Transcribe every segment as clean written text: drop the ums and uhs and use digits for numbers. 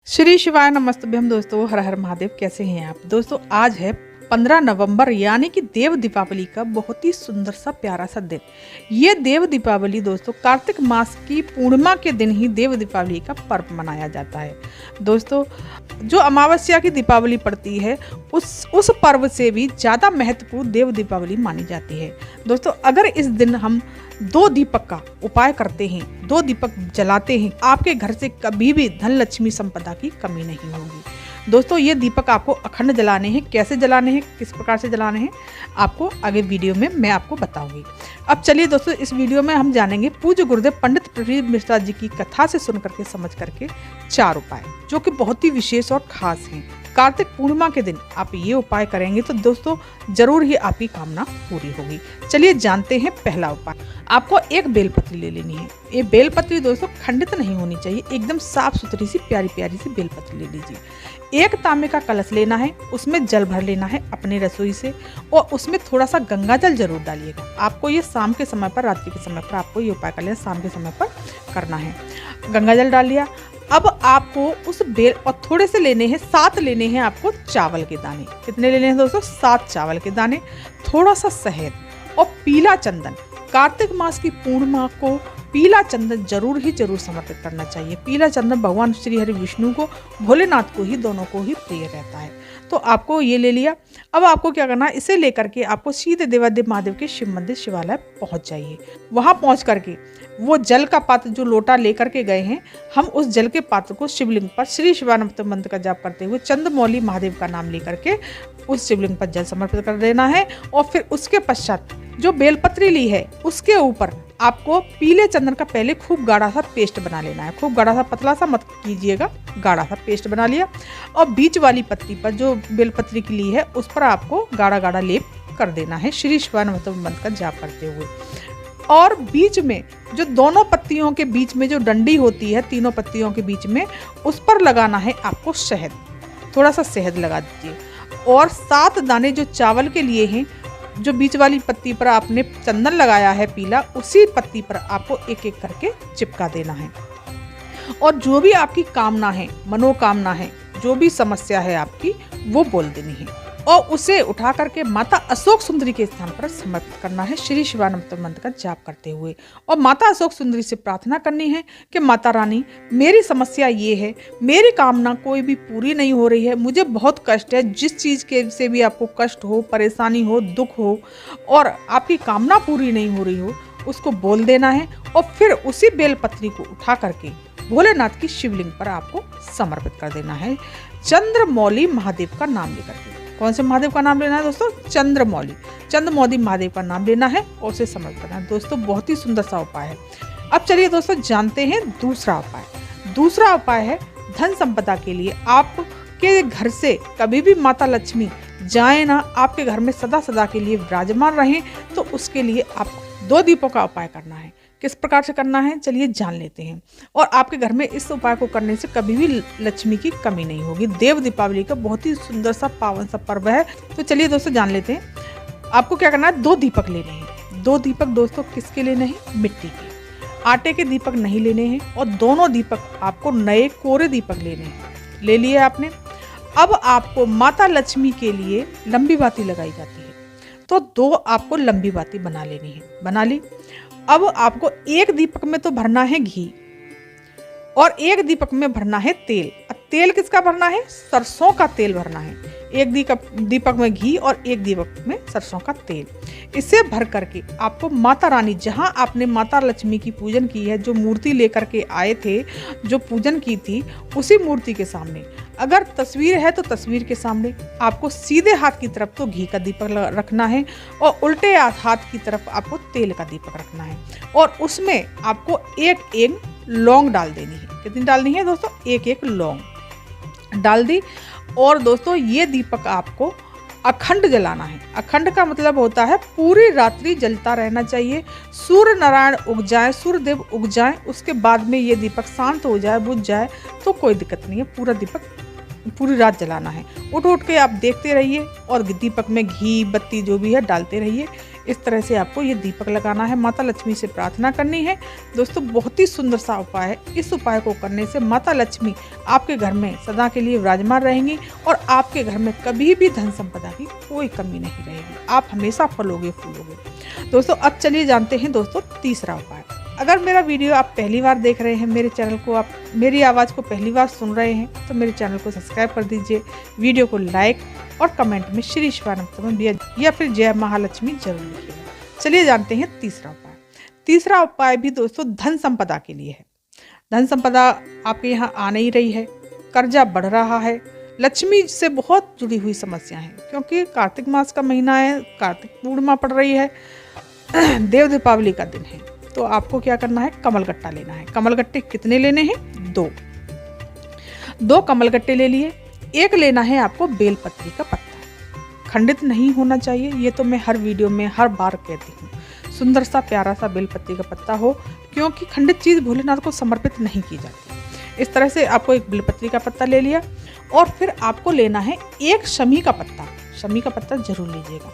श्री शिवाय नमस्तुभ्यम। दोस्तों हर हर महादेव। कैसे हैं आप दोस्तों? आज है 15 नवंबर यानी कि देव दीपावली का बहुत ही सुंदर सा प्यारा सा दिन। ये देव दीपावली दोस्तों कार्तिक मास की पूर्णिमा के दिन ही देव दीपावली का पर्व मनाया जाता है। दोस्तों जो अमावस्या की दीपावली पड़ती है उस पर्व से भी ज़्यादा महत्वपूर्ण देव दीपावली मानी जाती है। दोस्तों अगर इस दिन हम 2 दीपक का उपाय करते हैं, 2 दीपक जलाते हैं, आपके घर से कभी भी धन लक्ष्मी संपदा की कमी नहीं होगी। दोस्तों ये दीपक आपको अखंड जलाने हैं। कैसे जलाने हैं, किस प्रकार से जलाने हैं, आपको आगे वीडियो में मैं आपको बताऊंगी। अब चलिए दोस्तों इस वीडियो में हम जानेंगे पूज्य गुरुदेव पंडित प्रवीण मिश्रा जी की कथा से सुन करके समझ करके 4 उपाय जो कि बहुत ही विशेष और खास हैं। कार्तिक पूर्णिमा के दिन आप ये उपाय करेंगे तो दोस्तों जरूर ही आपकी कामना पूरी होगी। चलिए जानते हैं पहला उपाय। आपको एक बेलपत्री ले लेनी है। ये बेलपत्री दोस्तों खंडित नहीं होनी चाहिए, एकदम साफ सुथरी सी प्यारी प्यारी सी बेलपत्री ले लीजिए। एक तांबे का कलश लेना है, उसमें जल भर लेना है अपनी रसोई से और उसमें थोड़ा सा गंगा जल जरूर डालिएगा। आपको ये शाम के समय पर, रात्रि के समय पर आपको ये उपाय कर लेना, शाम के समय पर करना है। गंगा जल डाल लिया। अब आपको उस बेल और थोड़े से लेने हैं, 7 लेने हैं आपको चावल के दाने। कितने लेने हैं दोस्तों? 7 चावल के दाने, थोड़ा सा शहद और पीला चंदन। कार्तिक मास की पूर्णिमा को पीला चंदन जरूर समर्पित करना चाहिए। पीला चंदन भगवान श्री हरि विष्णु को, भोलेनाथ को ही, दोनों को ही प्रिय रहता है। तो आपको ये ले लिया। अब आपको क्या करना है, इसे लेकर के आपको सीधे देवादेव महादेव के शिव मंदिर शिवालय पहुंच जाइए। वहां पहुंच करके वो जल का पात्र जो लोटा लेकर के गए हैं, हम उस जल के पात्र को शिवलिंग पर श्री शिवानंद मंत्र का जाप करते हुए चंद्रमौली महादेव का नाम लेकर के उस शिवलिंग पर जल समर्पित कर देना है। और फिर उसके पश्चात जो बेलपत्री ली है उसके ऊपर आपको पीले चंदन का पहले खूब गाढ़ा सा पेस्ट बना लेना है। खूब गाढ़ा सा, पतला सा मत कीजिएगा, गाढ़ा सा पेस्ट बना लिया। और बीच वाली पत्ती पर जो बेलपत्री की ली है उस पर आपको गाढ़ा गाढ़ा लेप कर देना है श्री शिवानंद मंत्र का जाप करते हुए। और बीच में जो दोनों पत्तियों के बीच में जो डंडी होती है, तीनों पत्तियों के बीच में, उस पर लगाना है आपको शहद। थोड़ा सा शहद लगा दीजिए। और 7 दाने जो चावल के लिए हैं, जो बीच वाली पत्ती पर आपने चंदन लगाया है पीला, उसी पत्ती पर आपको एक एक करके चिपका देना है। और जो भी आपकी कामना है, मनोकामना है, जो भी समस्या है आपकी, वो बोल देनी है। और उसे उठा करके माता अशोक सुंदरी के स्थान पर समर्पित करना है श्री शिवानंद मंत्र का जाप करते हुए। और माता अशोक सुंदरी से प्रार्थना करनी है कि माता रानी मेरी समस्या ये है, मेरी कामना कोई भी पूरी नहीं हो रही है, मुझे बहुत कष्ट है। जिस चीज़ के से भी आपको कष्ट हो, परेशानी हो, दुख हो और आपकी कामना पूरी नहीं हो रही हो, उसको बोल देना है। और फिर उसी बेलपत्री को उठा करके भोलेनाथ की शिवलिंग पर आपको समर्पित कर देना है चंद्रमौली महादेव का नाम लेकर के। कौन से महादेव का नाम लेना है दोस्तों? चंद्रमौली महादेव का नाम लेना है और उसे समर्पित करना है। दोस्तों बहुत ही सुंदर सा उपाय है। अब चलिए दोस्तों जानते हैं दूसरा उपाय। दूसरा उपाय है धन संपदा के लिए। आपके घर से कभी भी माता लक्ष्मी जाए ना, आपके घर में सदा सदा के लिए विराजमान रहें, तो उसके लिए आप 2 दीपों का उपाय करना है। किस प्रकार से करना है चलिए जान लेते हैं। और आपके घर में इस उपाय को करने से कभी भी लक्ष्मी की कमी नहीं होगी। देव दीपावली का बहुत ही सुंदर सा पावन सा पर्व है। तो चलिए दोस्तों जान लेते हैं। आपको क्या करना है, 2 दीपक लेने हैं। 2 दीपक दोस्तों किसके लेने हैं? मिट्टी के। आटे के दीपक नहीं लेने हैं। और दोनों दीपक आपको नए कोरे दीपक लेने हैं। ले लिए आपने। अब आपको माता लक्ष्मी के लिए लंबी बाती लगाई जाती है, तो 2 आपको लंबी बाती बना लेनी है। बना ली। अब आपको एक दीपक में तो भरना है घी और एक दीपक में भरना है तेल। तेल किसका भरना है? सरसों का तेल भरना है। एक दीपक में घी और एक दीपक में सरसों का तेल। इसे भर करके आपको माता रानी, जहां आपने माता लक्ष्मी की पूजन की है, जो मूर्ति लेकर के आए थे, जो पूजन की थी, उसी मूर्ति के सामने, अगर तस्वीर है तो तस्वीर के सामने आपको सीधे हाथ की तरफ तो घी का दीपक रखना है और उल्टे हाथ की तरफ आपको तेल का दीपक रखना है। और उसमें आपको एक लौंग डाल देनी है। कितनी डालनी है दोस्तों? एक लौंग डाल दी। और दोस्तों ये दीपक आपको अखंड जलाना है। अखंड का मतलब होता है पूरी रात्रि जलता रहना चाहिए। सूर्य नारायण उग जाए, सूर्य देव उग जाए, उसके बाद में ये दीपक शांत हो जाए, बुझ जाए, तो कोई दिक्कत नहीं है। पूरा दीपक पूरी रात जलाना है। उठ उठ के आप देखते रहिए और दीपक में घी बत्ती जो भी है डालते रहिए। इस तरह से आपको ये दीपक लगाना है, माता लक्ष्मी से प्रार्थना करनी है। दोस्तों बहुत ही सुंदर सा उपाय है। इस उपाय को करने से माता लक्ष्मी आपके घर में सदा के लिए विराजमान रहेंगी और आपके घर में कभी भी धन संपदा की कोई कमी नहीं रहेगी। आप हमेशा फलोगे फूलोगे। दोस्तों अब चलिए जानते हैं दोस्तों तीसरा उपाय। अगर मेरा वीडियो आप पहली बार देख रहे हैं, मेरे चैनल को आप मेरी आवाज़ को पहली बार सुन रहे हैं, तो मेरे चैनल को सब्सक्राइब कर दीजिए, वीडियो को लाइक और कमेंट में श्री शिवानंद या फिर जय महालक्ष्मी जरूर लिखिएगा। चलिए जानते हैं तीसरा उपाय। तीसरा उपाय भी दोस्तों धन संपदा के लिए है। धन संपदा आपके यहाँ आ नहीं रही है, कर्जा बढ़ रहा है, लक्ष्मी से बहुत जुड़ी हुई समस्या है, क्योंकि कार्तिक मास का महीना है, कार्तिक पूर्णिमा पड़ रही है, देव दीपावली का दिन है। तो आपको क्या करना है, कमल गट्टा लेना है। कमल गट्टे कितने लेने हैं, 2 कमल गट्टे ले लिए। एक लेना है आपको बेलपत्री का पत्ता, खंडित नहीं होना चाहिए। ये तो मैं हर वीडियो में हर बार कहती हूँ, सुंदर सा प्यारा सा बेलपत्री का पत्ता हो, क्योंकि खंडित चीज़ भोलेनाथ को समर्पित नहीं की जाती। इस तरह से आपको एक बेलपत्री का पत्ता ले लिया और फिर आपको लेना है एक शमी का पत्ता। शमी का पत्ता जरूर लीजिएगा।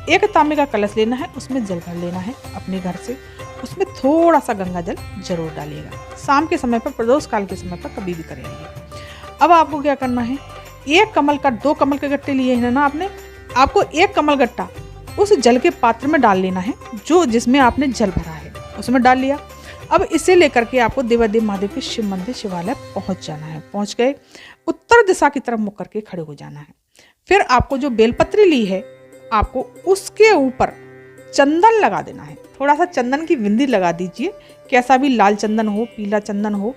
एक तांबे का कलश लेना है, उसमें जल भर लेना है अपने घर से, उसमें थोड़ा सा गंगा जल जरूर डालिएगा। शाम के समय पर, प्रदोष काल के समय पर कभी भी करेंगे। अब आपको क्या करना है, 2 कमल के गट्टे लिए हैं ना आपने, आपको 1 कमल गट्टा उस जल के पात्र में डाल लेना है, जो जिसमें आपने जल भरा है उसमें डाल लिया। अब इसे लेकर के आपको देवादेव महादेव के शिव मंदिर शिवालय पहुंच जाना है। पहुंच गए, उत्तर दिशा की तरफ मुख करके खड़े हो जाना है। फिर आपको जो बेलपत्री ली है, आपको उसके ऊपर चंदन लगा देना है। थोड़ा सा चंदन की बिंदी लगा दीजिए, कैसा भी, लाल चंदन हो, पीला चंदन हो,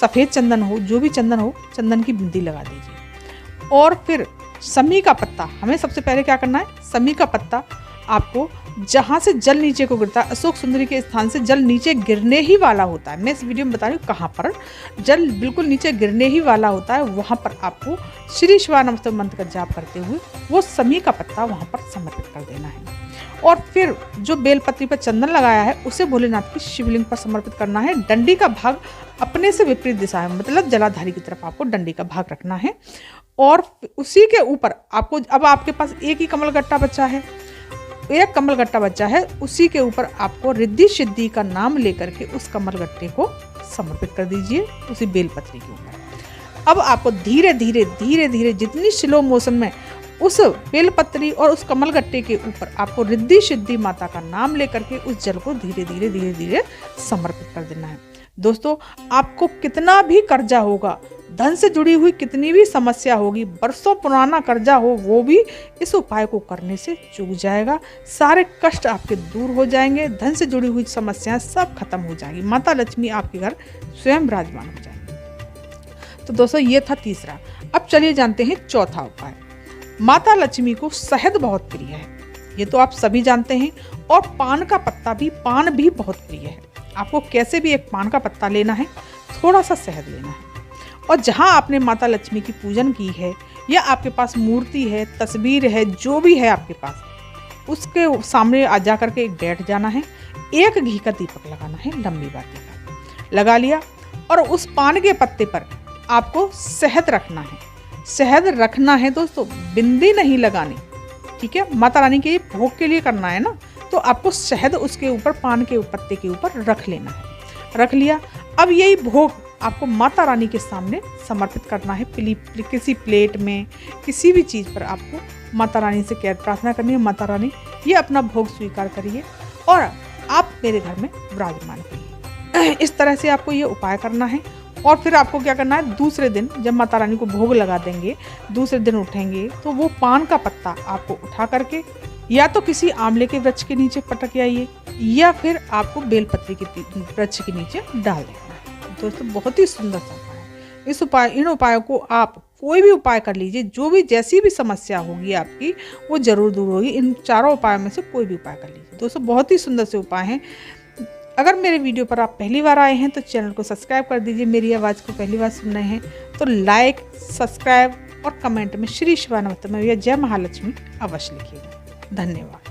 सफ़ेद चंदन हो, जो भी चंदन हो, चंदन की बिंदी लगा दीजिए। और फिर समी का पत्ता, हमें सबसे पहले क्या करना है, समी का पत्ता आपको जहाँ से जल नीचे को गिरता है, अशोक सुंदरी के स्थान से जल नीचे गिरने ही वाला होता है। मैं इस वीडियो में बता रही हूँ कहाँ पर जल बिल्कुल नीचे गिरने ही वाला होता है, वहाँ पर आपको श्री शिवानंद मंत्र का जाप करते हुए वो समी का पत्ता वहाँ पर समर्पित कर देना है। और फिर जो बेलपत्री पर चंदन लगाया है उसे भोलेनाथ की शिवलिंग पर समर्पित करना है। डंडी का भाग अपने से विपरीत दिशा में, मतलब जलाधारी की तरफ आपको डंडी का भाग रखना है। और उसी के ऊपर आपको, अब आपके पास एक ही कमल गट्टा बचा है, 1 कमल गट्टा बचा है, उसी के ऊपर आपको रिद्धि सिद्धि का नाम लेकर के उस कमल गट्टे को समर्पित कर दीजिए उसी बेलपत्री के ऊपर। अब आपको धीरे धीरे जितनी स्लो मोशन में उस बेलपत्री और उस कमल गट्टे के ऊपर आपको रिद्धि सिद्धि माता का नाम लेकर के उस जल को धीरे धीरे समर्पित कर देना है। दोस्तों आपको कितना भी कर्जा होगा, धन से जुड़ी हुई कितनी भी समस्या होगी, बरसों पुराना कर्जा हो, वो भी इस उपाय को करने से चूक जाएगा। सारे कष्ट आपके दूर हो जाएंगे, धन से जुड़ी हुई समस्याएं सब खत्म हो जाएंगी, माता लक्ष्मी आपके घर स्वयं विराजमान हो जाएंगे। तो दोस्तों ये था तीसरा। अब चलिए जानते हैं चौथा उपाय। माता लक्ष्मी को शहद बहुत प्रिय है, ये तो आप सभी जानते हैं, और पान का पत्ता भी, पान भी बहुत प्रिय है। आपको कैसे भी एक पान का पत्ता लेना है, थोड़ा सा शहद लेना है, और जहाँ आपने माता लक्ष्मी की पूजन की है या आपके पास मूर्ति है, तस्वीर है, जो भी है आपके पास, उसके सामने आ जा करके बैठ जाना है। 1 घी का दीपक लगाना है, लंबी बाती का लगा लिया, और उस पान के पत्ते पर आपको शहद रखना है। शहद रखना है दोस्तों, बिंदी नहीं लगानी, ठीक है, माता रानी के भोग के लिए करना है ना, तो आपको शहद उसके ऊपर, पान के पत्ते के ऊपर रख लेना है। रख लिया, अब यही भोग आपको माता रानी के सामने समर्पित करना है। किसी प्लेट में, किसी भी चीज़ पर आपको माता रानी से क्या प्रार्थना करनी है, माता रानी ये अपना भोग स्वीकार करिए और आप मेरे घर में विराजमान करिए। इस तरह से आपको ये उपाय करना है। और फिर आपको क्या करना है, दूसरे दिन जब माता रानी को भोग लगा देंगे, दूसरे दिन उठेंगे तो वो पान का पत्ता आपको उठा करके या तो किसी आंवले के वृक्ष के नीचे पटक आइए, या फिर आपको बेलपत्री के वृक्ष के नीचे डाल देना है। दोस्तों बहुत ही सुंदर सा उपाय है। इन उपायों को आप कोई भी उपाय कर लीजिए, जो भी जैसी भी समस्या होगी आपकी वो जरूर दूर होगी। इन चारों उपायों में से कोई भी उपाय कर लीजिए। दोस्तों बहुत ही सुंदर से उपाय हैं। अगर मेरे वीडियो पर आप पहली बार आए हैं तो चैनल को सब्सक्राइब कर दीजिए। मेरी आवाज़ को पहली बार सुन रहे हैं तो लाइक, सब्सक्राइब और कमेंट में श्री शिवानंद या जय महालक्ष्मी अवश्य लिखिएगा। धन्यवाद।